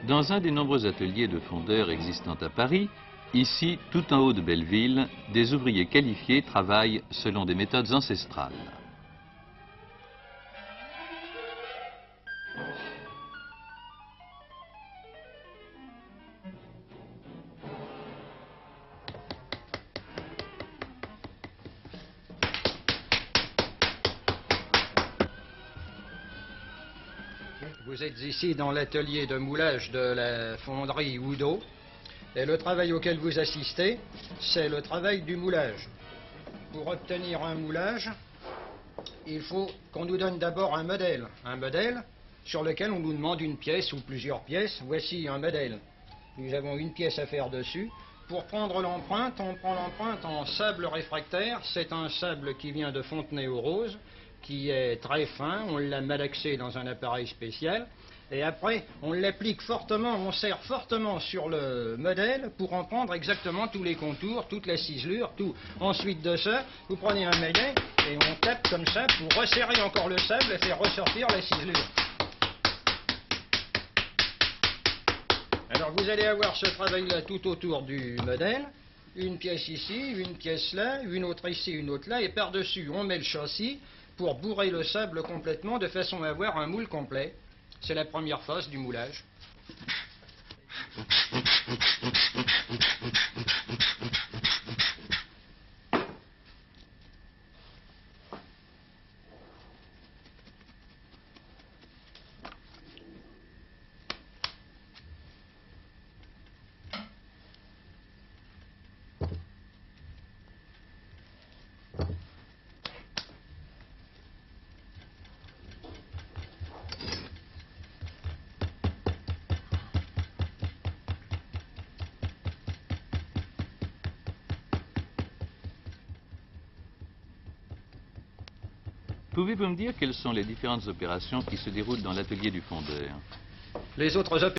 Dans un des nombreux ateliers de fondeurs existant à Paris, ici, tout en haut de Belleville, des ouvriers qualifiés travaillent selon des méthodes ancestrales. Vous êtes ici dans l'atelier de moulage de la fonderie Oudot. Et le travail auquel vous assistez, c'est le travail du moulage. Pour obtenir un moulage, il faut qu'on nous donne d'abord un modèle. Un modèle sur lequel on nous demande une pièce ou plusieurs pièces. Voici un modèle. Nous avons une pièce à faire dessus. Pour prendre l'empreinte, on prend l'empreinte en sable réfractaire. C'est un sable qui vient de Fontenay-aux-Roses, qui est très fin. On l'a malaxé dans un appareil spécial. Et après, on l'applique fortement, on serre fortement sur le modèle pour en prendre exactement tous les contours, toute la ciselure, tout. Ensuite de ça, vous prenez un maillet et on tape comme ça pour resserrer encore le sable et faire ressortir la ciselure. Alors vous allez avoir ce travail-là tout autour du modèle. Une pièce ici, une pièce là, une autre ici, une autre là. Et par-dessus, on met le châssis pour bourrer le sable complètement de façon à avoir un moule complet. C'est la première phase du moulage. Pouvez-vous me dire quelles sont les différentes opérations qui se déroulent dans l'atelier du fondeur? Les autres opérations